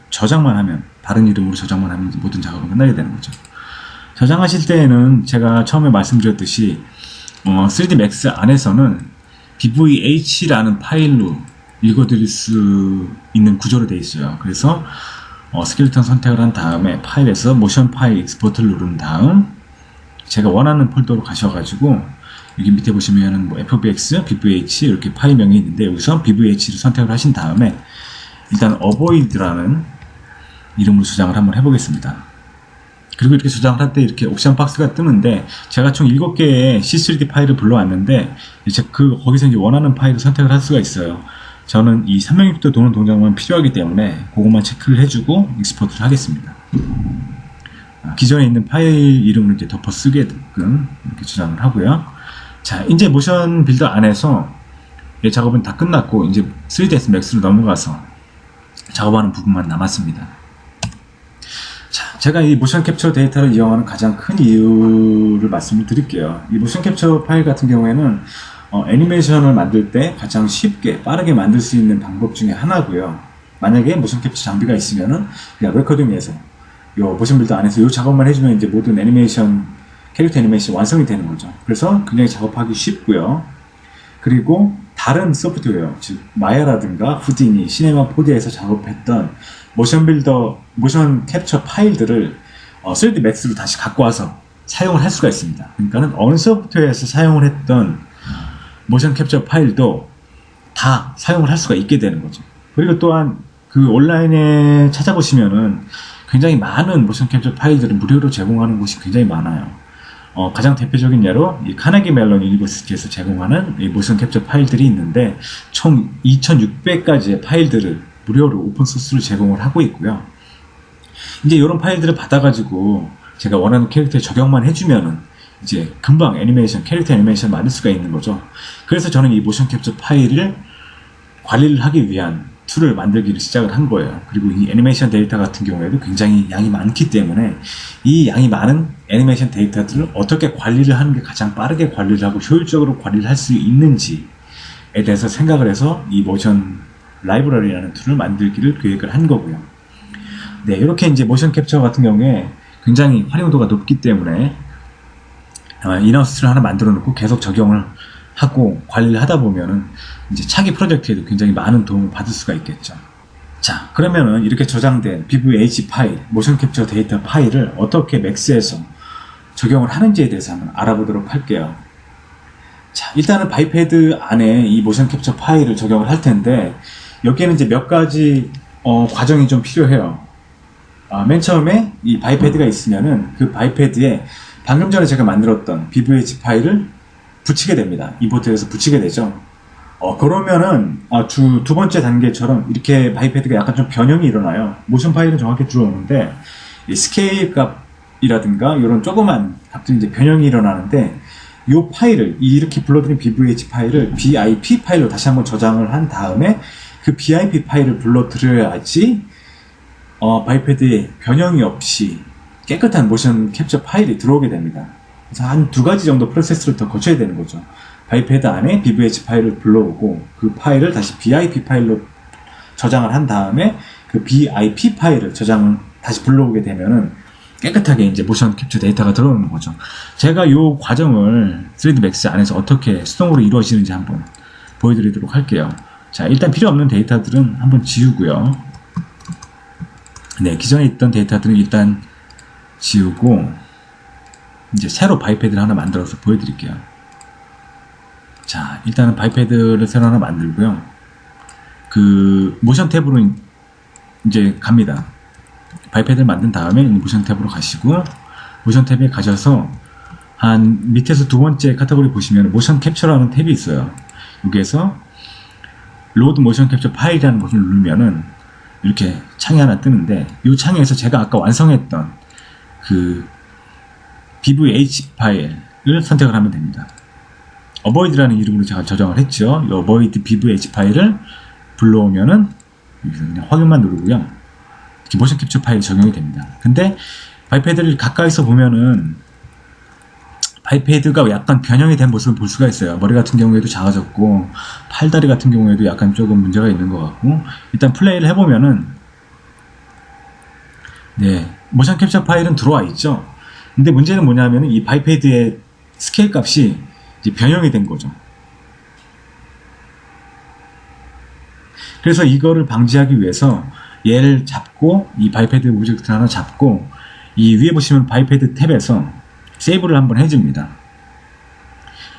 저장만 하면, 다른 이름으로 저장만 하면 이제 모든 작업은 끝나게 되는 거죠. 저장하실 때에는 제가 처음에 말씀드렸듯이 3ds max 안에서는 bvh라는 파일로 읽어드릴 수 있는 구조로 되어 있어요. 그래서 스켈레톤 선택을 한 다음에 파일에서 모션 파일 익스포트를 누른 다음 제가 원하는 폴더로 가셔가지고 여기 밑에 보시면은 뭐 fbx, bvh 이렇게 파일명이 있는데, 여기서 bvh를 선택을 하신 다음에 일단 avoid라는 이름으로 저장을 한번 해보겠습니다. 그리고 이렇게 저장을 할 때 이렇게 옵션 박스가 뜨는데, 제가 총 7개의 C3D 파일을 불러왔는데 이제 거기서 이제 원하는 파일을 선택을 할 수가 있어요. 저는 이 360도 도는 동작만 필요하기 때문에 그것만 체크를 해주고 익스포트를 하겠습니다. 기존에 있는 파일 이름을 이제 덮어 쓰게끔 이렇게 저장을 하고요. 자, 이제 모션 빌더 안에서 이 작업은 다 끝났고 이제 3ds max로 넘어가서 작업하는 부분만 남았습니다. 자, 제가 이 모션 캡처 데이터를 이용하는 가장 큰 이유를 말씀을 드릴게요. 이 모션 캡처 파일 같은 경우에는 애니메이션을 만들 때 가장 쉽게 빠르게 만들 수 있는 방법 중에 하나고요. 만약에 모션 캡처 장비가 있으면은 그냥 레코딩에서 요 모션 빌더 안에서 요 작업만 해주면 이제 모든 캐릭터 애니메이션 완성이 되는 거죠. 그래서 굉장히 작업하기 쉽고요. 그리고 다른 소프트웨어, 즉 마야라든가 후디니, 시네마 4D에서 작업했던 모션 캡처 파일들을 3D max로 다시 갖고 와서 사용을 할 수가 있습니다. 그러니까는 어느 소프트웨어에서 사용을 했던 모션 캡처 파일도 다 사용을 할 수가 있게 되는 거죠. 그리고 또한 그 온라인에 찾아보시면은 굉장히 많은 모션 캡처 파일들을 무료로 제공하는 곳이 굉장히 많아요. 가장 대표적인 예로 이 카네기 멜론 유니버시티에서 제공하는 이 모션 캡처 파일들이 있는데 총 2600가지의 파일들을 무료로 오픈소스로 제공을 하고 있고요. 이제 이런 파일들을 받아가지고 제가 원하는 캐릭터에 적용만 해주면은 이제 금방 캐릭터 애니메이션 만들 수가 있는 거죠. 그래서 저는 이 모션 캡처 파일을 관리를 하기 위한 툴을 만들기를 시작을 한 거예요. 그리고 이 애니메이션 데이터 같은 경우에도 굉장히 양이 많기 때문에 이 양이 많은 애니메이션 데이터들을 어떻게 관리를 하는 게 가장 빠르게 관리를 하고 효율적으로 관리를 할 수 있는지에 대해서 생각을 해서 이 모션 라이브러리라는 툴을 만들기를 계획을 한 거고요. 네, 이렇게 이제 모션 캡처 같은 경우에 굉장히 활용도가 높기 때문에 인하우스 툴을 하나 만들어 놓고 계속 적용을 하고 관리를 하다 보면은 이제 차기 프로젝트에도 굉장히 많은 도움을 받을 수가 있겠죠. 자, 그러면은 이렇게 저장된 BVH 파일, 모션 캡처 데이터 파일을 어떻게 맥스에서 적용을 하는지에 대해서 한번 알아보도록 할게요. 자, 일단은 바이패드 안에 이 모션 캡처 파일을 적용을 할 텐데 여기에는 이제 몇 가지 과정이 좀 필요해요. 맨 처음에 이 바이패드가 있으면은 그 바이패드에 방금 전에 제가 만들었던 BVH 파일을 붙이게 됩니다. 이 보드에서 붙이게 되죠. 그러면은 두 번째 단계처럼 이렇게 바이패드가 약간 좀 변형이 일어나요. 모션 파일은 정확히 들어오는데 이 스케일 값이라든가 이런 조그만 값들이 이제 변형이 일어나는데 이 파일을 이렇게 불러드린 BVH 파일을 BIP 파일로 다시 한번 저장을 한 다음에 그 BIP 파일을 불러들여야지 바이패드에 변형이 없이 깨끗한 모션 캡처 파일이 들어오게 됩니다. 그래서 한 두 가지 정도 프로세스를 더 거쳐야 되는 거죠. 바이패드 안에 BVH 파일을 불러오고 그 파일을 다시 BIP 파일로 저장을 한 다음에 그 BIP 파일을 다시 불러오게 되면은 깨끗하게 이제 모션 캡처 데이터가 들어오는 거죠. 제가 이 과정을 3ds Max 안에서 어떻게 수동으로 이루어지는지 한번 보여드리도록 할게요. 자, 일단 필요 없는 데이터들은 한번 지우고요. 네, 기존에 있던 데이터들은 일단 지우고 이제 새로 바이패드를 하나 만들어서 보여드릴게요. 자, 일단은 바이패드를 새로 하나 만들고요. 그 모션 탭으로 이제 갑니다. 바이패드를 만든 다음에 모션 탭으로 가시고 모션 탭에 가셔서 한 밑에서 두 번째 카테고리 보시면 모션 캡처라는 탭이 있어요. 여기에서 로드 모션 캡처 파일이라는 것을 누르면은 이렇게 창이 하나 뜨는데 이 창에서 제가 아까 완성했던 그 BVH 파일을 선택을 하면 됩니다. avoid라는 이름으로 제가 저장을 했죠. 이 avoid BVH 파일을 불러오면은 여기서 그냥 확인만 누르고요. 이렇게 모션 캡처 파일이 적용이 됩니다. 근데 바이패드를 가까이서 보면은 바이패드가 약간 변형이 된 모습을 볼 수가 있어요. 머리 같은 경우에도 작아졌고 팔다리 같은 경우에도 약간 조금 문제가 있는 것 같고 일단 플레이를 해보면은 네, 모션 캡처 파일은 들어와 있죠. 근데 문제는 뭐냐면은 이 바이패드의 스케일 값이 이제 변형이 된 거죠. 그래서 이거를 방지하기 위해서 얘를 잡고 이 바이패드 오브젝트 하나 잡고 이 위에 보시면 바이패드 탭에서 세이브를 한번 해줍니다.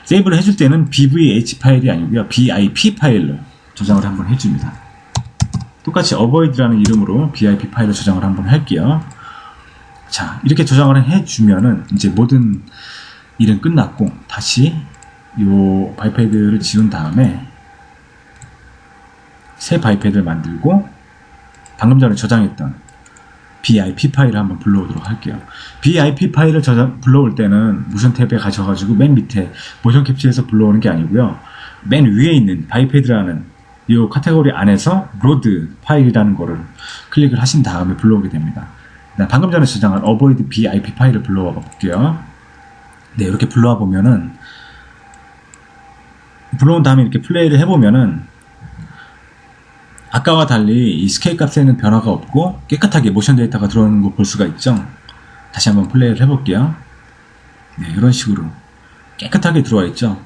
세이브를 해줄 때는 BVH 파일이 아니고요. BIP 파일로 저장을 한번 해줍니다. 똑같이 avoid라는 이름으로 BIP 파일로 저장을 한번 할게요. 자, 이렇게 저장을 해주면은 이제 모든 일은 끝났고 다시 이 바이패드를 지운 다음에 새 바이패드를 만들고 방금 전에 저장했던 BIP 파일을 한번 불러오도록 할게요. BIP 파일을 불러올 때는 모션 탭에 가셔가지고 맨 밑에 모션 캡처에서 불러오는 게 아니고요. 맨 위에 있는 바이패드라는 이 카테고리 안에서 로드 파일이라는 거를 클릭을 하신 다음에 불러오게 됩니다. 방금 전에 저장한 avoid BIP 파일을 불러와 볼게요. 네, 이렇게 불러와 보면은 불러온 다음에 이렇게 플레이를 해보면은 아까와 달리 이 스케일 값에는 변화가 없고 깨끗하게 모션 데이터가 들어오는 거 볼 수가 있죠. 다시 한번 플레이를 해볼게요. 네, 이런 식으로 깨끗하게 들어와 있죠.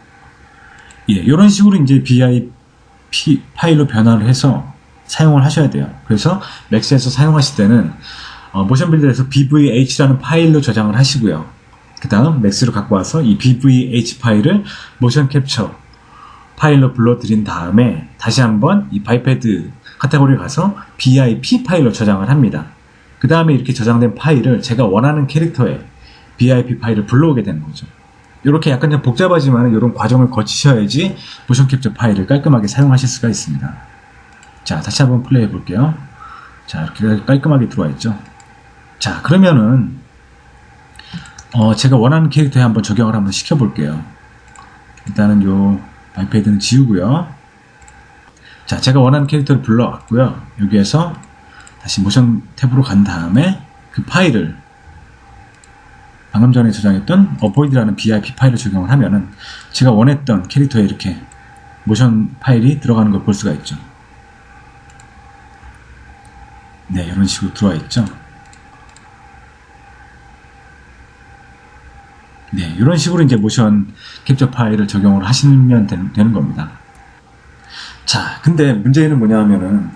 예, 이런 식으로 이제 BIP 파일로 변화를 해서 사용을 하셔야 돼요. 그래서 맥스에서 사용하실 때는 모션 빌더에서 BVH라는 파일로 저장을 하시고요. 그 다음 맥스로 갖고 와서 이 BVH 파일을 모션 캡처 파일로 불러들인 다음에 다시 한번 이 바이패드 카테고리에 가서 BIP 파일로 저장을 합니다. 그 다음에 이렇게 저장된 파일을 제가 원하는 캐릭터에 BIP 파일을 불러오게 되는 거죠. 이렇게 약간 좀 복잡하지만 이런 과정을 거치셔야지 모션 캡처 파일을 깔끔하게 사용하실 수가 있습니다. 자, 다시 한번 플레이 해 볼게요. 자, 이렇게 깔끔하게 들어와 있죠. 자, 그러면은 제가 원하는 캐릭터에 한번 적용을 한번 시켜 볼게요. 일단은 요 바이패드는 지우고요. 자, 제가 원하는 캐릭터를 불러왔고요. 여기에서 다시 모션 탭으로 간 다음에 그 파일을 방금 전에 저장했던 avoid라는 BIP 파일을 적용을 하면은 제가 원했던 캐릭터에 이렇게 모션 파일이 들어가는 걸 볼 수가 있죠. 네, 이런 식으로 들어와 있죠. 네, 이런 식으로 이제 모션 캡처 파일을 적용을 하시면 되는 겁니다. 자, 근데 문제는 뭐냐 하면은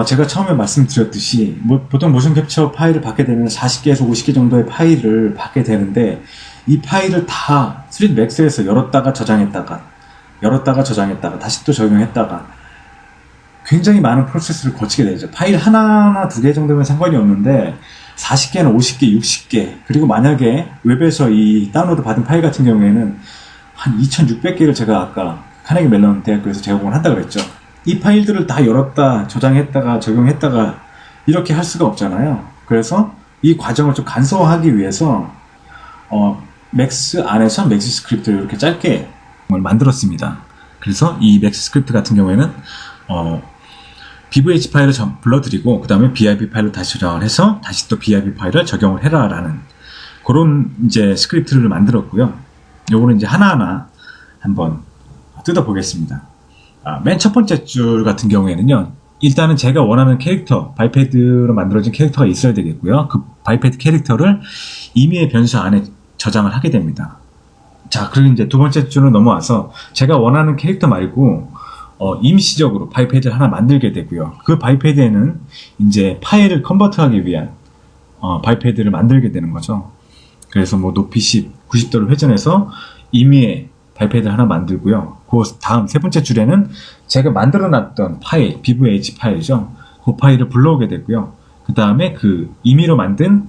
제가 처음에 말씀드렸듯이 보통 모션 캡처 파일을 받게 되면 40개에서 50개 정도의 파일을 받게 되는데 이 파일을 다 3ds Max에서 열었다가 저장했다가 다시 또 적용했다가 굉장히 많은 프로세스를 거치게 되죠. 파일 하나나 두 개 정도면 상관이 없는데 40개나 50개, 60개, 그리고 만약에 웹에서 이 다운로드 받은 파일 같은 경우에는 한 2600개를 제가 아까 카네기 멜론 대학교에서 제공을 한다고 그랬죠. 이 파일들을 다 열었다, 저장했다가, 적용했다가 이렇게 할 수가 없잖아요. 그래서 이 과정을 좀 간소화하기 위해서 맥스 안에서 맥스 스크립트를 이렇게 짧게 만들었습니다. 그래서 이 맥스 스크립트 같은 경우에는 BVH 파일을 불러드리고 그 다음에 BIP 파일로 다시 저장을 해서 다시 또 BIP 파일을 적용을 해라라는 그런 이제 스크립트를 만들었고요. 요거는 이제 하나하나 한번 뜯어보겠습니다. 맨 첫 번째 줄 같은 경우에는요. 일단은 제가 원하는 캐릭터, 바이패드로 만들어진 캐릭터가 있어야 되겠고요. 그 바이패드 캐릭터를 임의의 변수 안에 저장을 하게 됩니다. 자, 그리고 이제 두 번째 줄로 넘어와서 제가 원하는 캐릭터 말고 임시적으로 바이패드를 하나 만들게 되고요. 그 바이패드에는 이제 파일을 컨버트하기 위한 바이패드를 만들게 되는 거죠. 그래서 뭐 높이 10, 90도를 회전해서 임의의 바이패드를 하나 만들고요. 그 다음 세 번째 줄에는 제가 만들어놨던 파일, BVH 파일이죠. 그 파일을 불러오게 되고요. 그 다음에 그 임의로 만든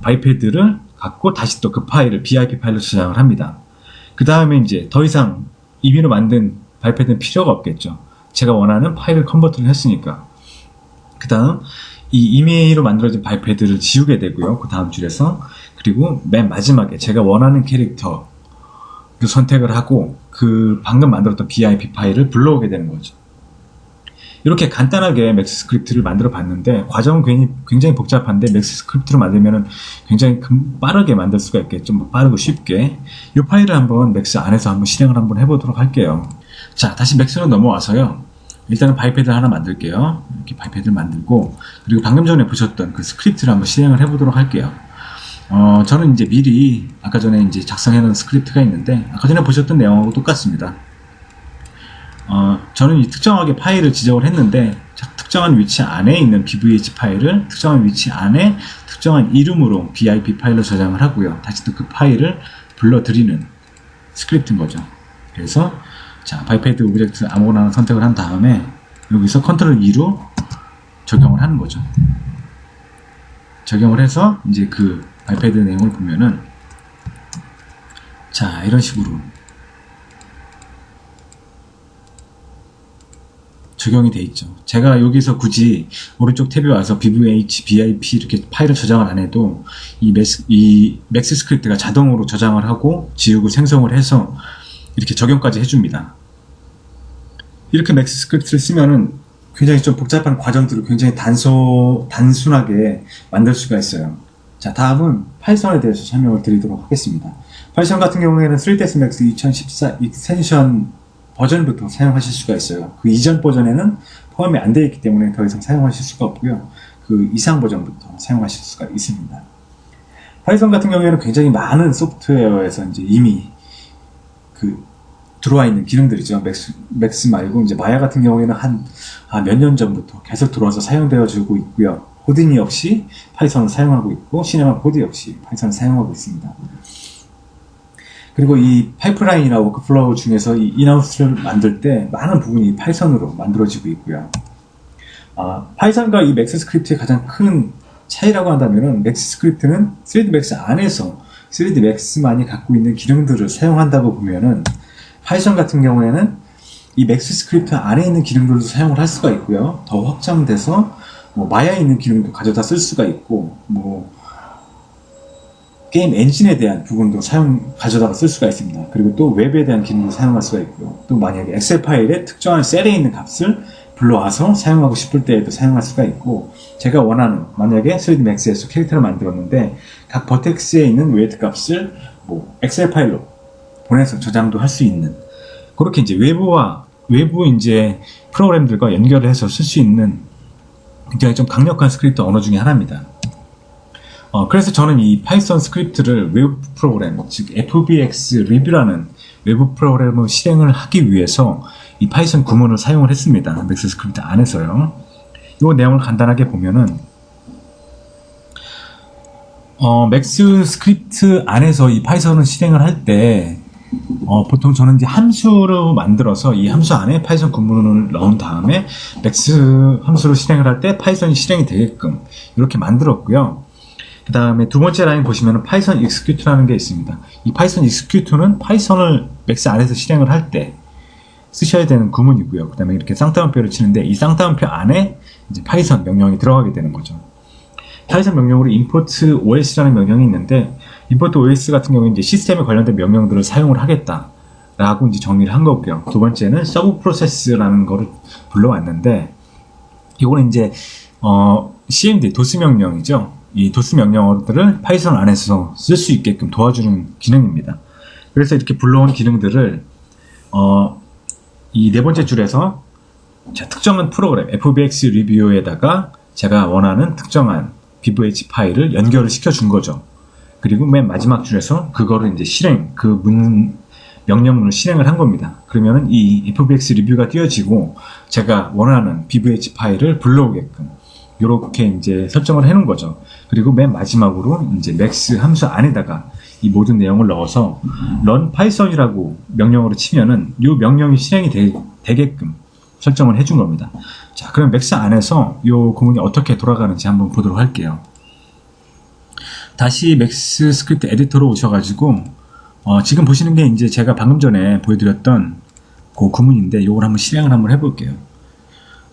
바이패드를 갖고 다시 또 그 파일을 BIP 파일로 저장을 합니다. 그 다음에 이제 더 이상 임의로 만든 바이패드는 필요가 없겠죠. 제가 원하는 파일을 컨버트를 했으니까. 그 다음 이 임의로 만들어진 바이패드를 지우게 되고요. 그 다음 줄에서. 그리고 맨 마지막에 제가 원하는 캐릭터 그 선택을 하고 그 방금 만들었던 BIP 파일을 불러오게 되는 거죠. 이렇게 간단하게 맥스 스크립트를 만들어 봤는데 과정은 굉장히 복잡한데 맥스 스크립트로 만들면 굉장히 빠르게 만들 수가 있겠죠. 뭐 빠르고 쉽게. 이 파일을 한번 맥스 안에서 한번 실행을 한번 해보도록 할게요. 자, 다시 맥스로 넘어와서요. 일단은 바이패드를 하나 만들게요. 이렇게 바이패드를 만들고 그리고 방금 전에 보셨던 그 스크립트를 한번 실행을 해보도록 할게요. 저는 이제 미리 아까 전에 이제 작성해놓은 스크립트가 있는데 아까 전에 보셨던 내용하고 똑같습니다. 저는 이 특정하게 파일을 지정을 했는데 특정한 위치 안에 있는 BVH 파일을 특정한 위치 안에 특정한 이름으로 BIP 파일로 저장을 하고요. 다시 또 그 파일을 불러들이는 스크립트인 거죠. 그래서 자, 바이패드 오브젝트 아무거나 하나 선택을 한 다음에 여기서 컨트롤 2로 적용을 하는 거죠. 적용을 해서 이제 그 바이패드 내용을 보면은 자, 이런 식으로 적용이 돼 있죠. 제가 여기서 굳이 오른쪽 탭에 와서 BVH, BIP 이렇게 파일을 저장을 안 해도 이 맥스 스크립트가 자동으로 저장을 하고 지우고 생성을 해서 이렇게 적용까지 해줍니다. 이렇게 맥스 스크립트를 쓰면은 굉장히 좀 복잡한 과정들을 굉장히 단순하게 만들 수가 있어요. 자, 다음은 파이썬에 대해서 설명을 드리도록 하겠습니다. 파이썬 같은 경우에는 3ds Max 2014 익스텐션 버전부터 사용하실 수가 있어요. 그 이전 버전에는 포함이 안 되어 있기 때문에 더 이상 사용하실 수가 없고요. 그 이상 버전부터 사용하실 수가 있습니다. 파이썬 같은 경우에는 굉장히 많은 소프트웨어에서 이제 이미 들어와 있는 기능들이죠. 맥스 말고 이제 마야 같은 경우에는 한 몇 년 전부터 계속 들어와서 사용되어지고 있고요. 호드니 역시 파이썬을 사용하고 있고 시네마 코드 역시 파이썬을 사용하고 있습니다. 그리고 이 파이프라인이나 워크플로우 중에서 이 인하우스를 만들 때 많은 부분이 파이썬으로 만들어지고 있고요. 파이썬과 이 맥스 스크립트의 가장 큰 차이라고 한다면은 맥스 스크립트는 3D 맥스 안에서 3D 맥스만이 갖고 있는 기능들을 사용한다고 보면은 파이썬 같은 경우에는 이 맥스 스크립트 안에 있는 기능들도 사용을 할 수가 있고요. 더 확장돼서 뭐 마야에 있는 기능도 가져다 쓸 수가 있고 뭐 게임 엔진에 대한 부분도 가져다가 쓸 수가 있습니다. 그리고 또 웹에 대한 기능도 사용할 수가 있고요. 또 만약에 엑셀 파일에 특정한 셀에 있는 값을 불러와서 사용하고 싶을 때에도 사용할 수가 있고 제가 원하는 만약에 3D Max에서 캐릭터를 만들었는데 각 버텍스에 있는 웨이트 값을 뭐 엑셀 파일로 보내서 저장도 할 수 있는 그렇게 이제 외부 이제 프로그램들과 연결을 해서 쓸 수 있는 굉장히 좀 강력한 스크립트 언어 중에 하나입니다. 그래서 저는 이 파이썬 스크립트를 외부 프로그램, 즉 FBX 리뷰라는 외부 프로그램을 실행을 하기 위해서 이 파이썬 구문을 사용을 했습니다. 맥스 스크립트 안에서요. 이 내용을 간단하게 보면은 맥스 스크립트 안에서 이 파이썬을 실행을 할 때 보통 저는 이제 함수로 만들어서 이 함수 안에 파이썬 구문을 넣은 다음에 맥스 함수로 실행을 할 때 파이썬이 실행이 되게끔 이렇게 만들었고요. 그 다음에 두 번째 라인 보시면 파이썬 execute라는 게 있습니다. 이 파이썬 execute는 파이썬을 맥스 안에서 실행을 할 때 쓰셔야 되는 구문이고요. 그 다음에 이렇게 쌍따옴표를 치는데 이 쌍따옴표 안에 이제 파이썬 명령이 들어가게 되는 거죠. 파이썬 명령으로 import os라는 명령이 있는데 import os 같은 경우는 이제 시스템에 관련된 명령들을 사용을 하겠다라고 이제 정리를 한 거고요. 두 번째는 sub process라는 거를 불러왔는데 이거는 이제 cmd 도스 명령이죠. 이 도스 명령어들을 파이썬 안에서 쓸 수 있게끔 도와주는 기능입니다. 그래서 이렇게 불러온 기능들을 이 네 번째 줄에서 특정한 프로그램 fbx 리뷰에다가 제가 원하는 특정한 bvh 파일을 연결을 시켜준 거죠. 그리고 맨 마지막 줄에서 그거를 이제 명령문을 실행을 한 겁니다. 그러면은 이 fbx 리뷰가 띄워지고 제가 원하는 bvh 파일을 불러오게끔 이렇게 이제 설정을 해놓은 거죠. 그리고 맨 마지막으로 이제 max 함수 안에다가 이 모든 내용을 넣어서 run python이라고 명령어로 치면은 이 명령이 실행이 되게끔 설정을 해준 겁니다. 자, 그럼 맥스 안에서 이 구문이 어떻게 돌아가는지 한번 보도록 할게요. 다시 맥스 스크립트 에디터로 오셔가지고 지금 보시는 게 이제 제가 방금 전에 보여드렸던 그 구문인데 이걸 한번 실행을 한번 해볼게요.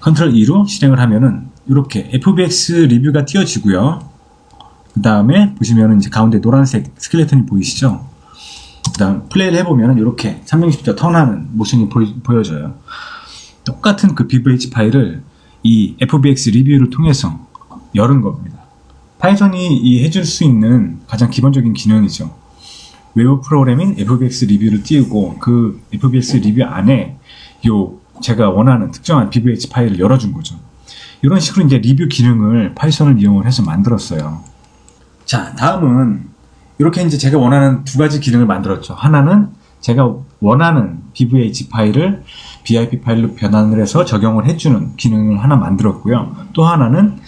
컨트롤 E로 실행을 하면은 이렇게 fbx 리뷰가 띄워지고요. 그 다음에 보시면은 이제 가운데 노란색 스켈레톤이 보이시죠? 그 다음 플레이를 해보면은 이렇게 360도 턴하는 모션이 보여져요. 똑같은 그 bvh 파일을 이 fbx 리뷰를 통해서 열은 겁니다. 파이썬이 해줄 수 있는 가장 기본적인 기능이죠. 웨브 프로그램인 fbx 리뷰를 띄우고 그 fbx 리뷰 안에 제가 원하는 특정한 bvh 파일을 열어준 거죠. 이런 식으로 이제 리뷰 기능을 파이썬을 이용을 해서 만들었어요. 자, 다음은 이렇게 이제 제가 원하는 두 가지 기능을 만들었죠. 하나는 제가 원하는 bvh 파일을 BIP 파일로 변환을 해서 적용을 해주는 기능을 하나 만들었고요. 또 하나는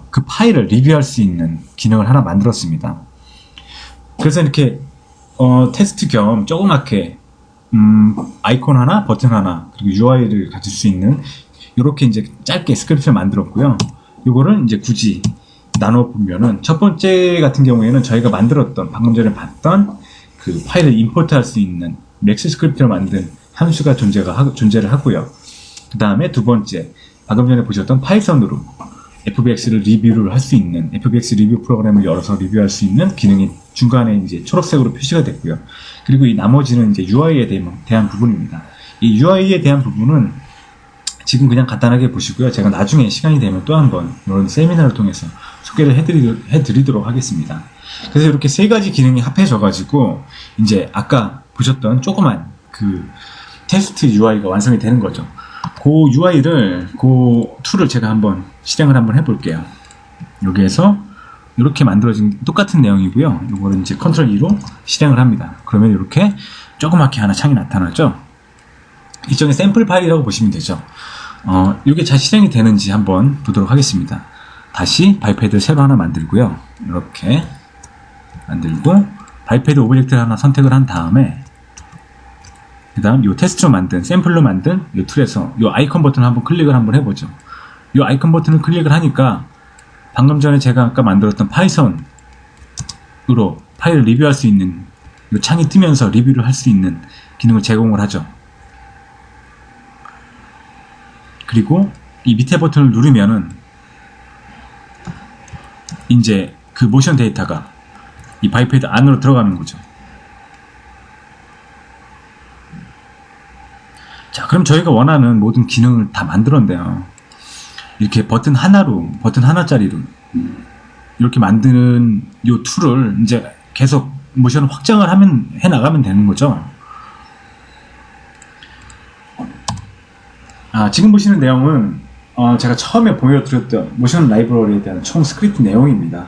그 파일을 리뷰할 수 있는 기능을 하나 만들었습니다. 그래서 이렇게 테스트 겸 조그맣게 아이콘 하나, 버튼 하나, 그리고 UI를 가질 수 있는 이렇게 이제 짧게 스크립트를 만들었고요. 이거를 이제 굳이 나눠 보면은 첫 번째 같은 경우에는 저희가 만들었던 방금 전에 봤던 그 파일을 임포트할 수 있는 맥스 스크립트를 만든 함수가 존재를 하고요. 그 다음에 두 번째 방금 전에 보셨던 파이썬으로 fbx를 리뷰를 할 수 있는 fbx 리뷰 프로그램을 열어서 리뷰할 수 있는 기능이 중간에 이제 초록색으로 표시가 됐고요. 그리고 이 나머지는 이제 UI에 대한 부분입니다. 이 UI에 대한 부분은 지금 그냥 간단하게 보시고요. 제가 나중에 시간이 되면 또 한번 이런 세미나를 통해서 소개를 해드리도록 하겠습니다. 그래서 이렇게 세 가지 기능이 합해져가지고 이제 아까 보셨던 조그만 그 테스트 UI가 완성이 되는 거죠. 그 UI를, 그 툴을 제가 한번 실행을 한번 해볼게요. 여기에서 이렇게 만들어진 똑같은 내용이고요. 이거를 이제 컨트롤 E로 실행을 합니다. 그러면 이렇게 조그맣게 하나 창이 나타나죠. 일종의 샘플 파일이라고 보시면 되죠. 이게 잘 실행이 되는지 한번 보도록 하겠습니다. 다시 발패드 새로 하나 만들고요. 이렇게 만들고 발패드 오브젝트를 하나 선택을 한 다음에 그 다음 이 테스트로 만든 샘플로 만든 이 툴에서 이 아이콘 버튼을 한번 클릭을 한번 해보죠. 이 아이콘 버튼을 클릭을 하니까 방금 전에 제가 아까 만들었던 파이썬으로 파일을 리뷰할 수 있는 이 창이 뜨면서 리뷰를 할 수 있는 기능을 제공을 하죠. 그리고 이 밑에 버튼을 누르면은 이제 그 모션 데이터가 이 바이패드 안으로 들어가는 거죠. 자, 그럼 저희가 원하는 모든 기능을 다 만들었는데요. 이렇게 버튼 하나짜리로 이렇게 만드는 이 툴을 이제 계속 모션을 확장을 해 나가면 되는 거죠. 지금 보시는 내용은 제가 처음에 보여드렸던 모션 라이브러리에 대한 총 스크립트 내용입니다.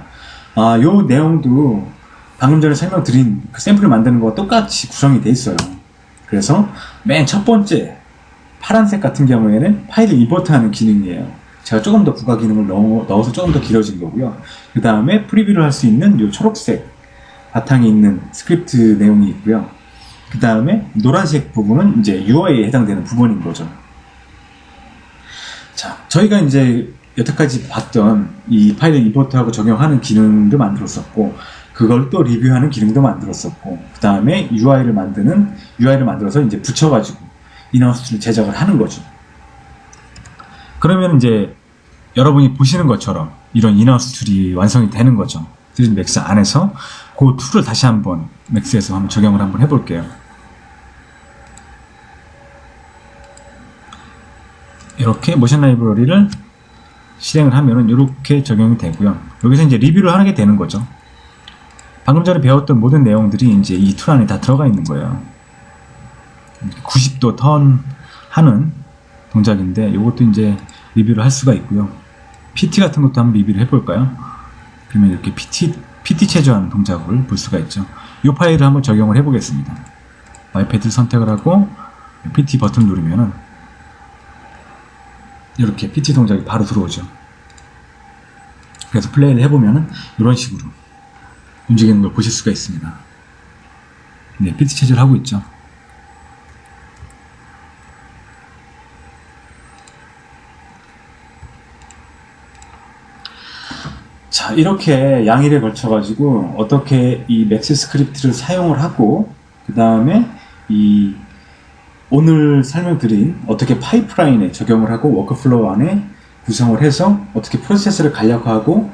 이 내용도 방금 전에 설명드린 그 샘플을 만드는 거와 똑같이 구성이 되어 있어요. 그래서 맨 첫 번째 파란색 같은 경우에는 파일을 임포트하는 기능이에요. 제가 조금 더 부가 기능을 넣어서 조금 더 길어진 거고요. 그 다음에 프리뷰를 할 수 있는 이 초록색 바탕이 있는 스크립트 내용이 있고요. 그 그 다음에 노란색 부분은 이제 UI에 해당되는 부분인 거죠. 자, 저희가 이제 여태까지 봤던 이 파일 임포트하고 적용하는 기능도 만들었었고, 그걸 또 리뷰하는 기능도 만들었었고, 그 다음에 UI를 만들어서 이제 붙여가지고 인하우스를 제작을 하는 거죠. 그러면 이제 여러분이 보시는 것처럼 이런 인하우스 툴이 완성이 되는 거죠. 3ds 맥스 안에서 그 툴을 다시 한번 맥스에서 한번 적용을 한번 해볼게요. 이렇게 모션 라이브러리를 실행을 하면은 이렇게 적용이 되고요. 여기서 이제 리뷰를 하게 되는 거죠. 방금 전에 배웠던 모든 내용들이 이제 이 툴 안에 다 들어가 있는 거예요. 90도 턴 하는 동작인데 이것도 이제 리뷰를 할 수가 있고요. PT 같은 것도 한번 리뷰를 해볼까요? 그러면 이렇게 PT 체조하는 동작을 볼 수가 있죠. 이 파일을 한번 적용을 해보겠습니다. 마이패드를 선택을 하고 PT 버튼 누르면은 이렇게 PT 동작이 바로 들어오죠. 그래서 플레이를 해보면은 이런 식으로 움직이는 걸 보실 수가 있습니다. 네, PT 체조를 하고 있죠. 자, 이렇게 양일에 걸쳐가지고 어떻게 이 맥스 스크립트를 사용을 하고, 그 다음에 이 오늘 설명드린 어떻게 파이프라인에 적용을 하고 워크플로우 안에 구성을 해서 어떻게 프로세스를 간략화하고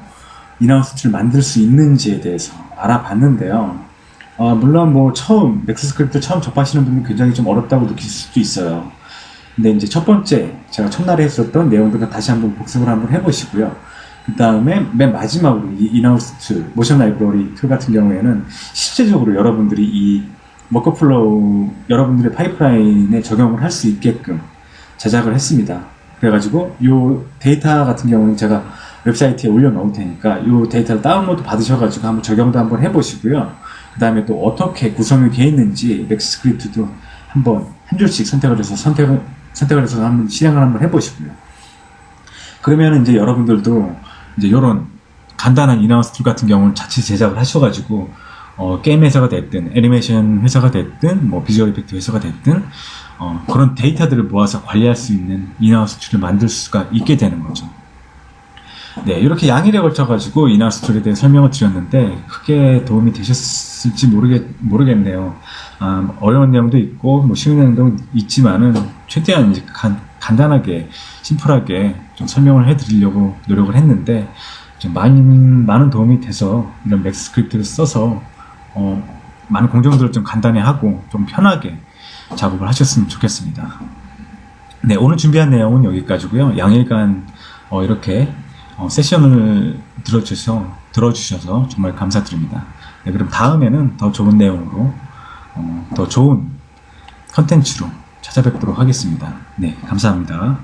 인하우스 툴을 만들 수 있는지에 대해서 알아봤는데요. 물론 뭐 맥스 스크립트 처음 접하시는 분은 굉장히 좀 어렵다고 느낄 수도 있어요. 근데 이제 첫 번째 제가 첫날에 했었던 내용들을 다시 한번 복습을 한번 해보시고요. 그 다음에 맨 마지막으로 이 인하우스 툴, 모션 라이브러리 툴 같은 경우에는 실제적으로 여러분들이 이 워크플로우, 여러분들의 파이프라인에 적용을 할 수 있게끔 제작을 했습니다. 그래가지고 이 데이터 같은 경우는 제가 웹사이트에 올려놓을 테니까 이 데이터를 다운로드 받으셔가지고 한번 적용도 한번 해보시고요. 그 다음에 또 어떻게 구성이 되어 있는지 맥스 스크립트도 한번 한 줄씩 선택을 해서 한번 실행을 한번 해보시고요. 그러면 이제 여러분들도 이제 이런 간단한 인하우스 툴 같은 경우는 자체 제작을 하셔가지고 게임 회사가 됐든 애니메이션 회사가 됐든 뭐 비주얼 이펙트 회사가 됐든 그런 데이터들을 모아서 관리할 수 있는 인하우스 툴을 만들 수가 있게 되는 거죠. 네, 이렇게 양일에 걸쳐가지고 인하우스 툴에 대해 설명을 드렸는데 크게 도움이 되셨을지 모르겠네요. 어려운 내용도 있고 뭐 쉬운 내용도 있지만은 최대한 이제 간단하게 심플하게 좀 설명을 해드리려고 노력을 했는데 좀 많은 도움이 돼서 이런 맥스 스크립트를 써서 많은 공정들을 좀 간단히 하고 좀 편하게 작업을 하셨으면 좋겠습니다. 네, 오늘 준비한 내용은 여기까지고요. 양일간 이렇게 세션을 들어주셔서 정말 감사드립니다. 네, 그럼 다음에는 더 좋은 내용으로 더 좋은 컨텐츠로 찾아뵙도록 하겠습니다. 네, 감사합니다.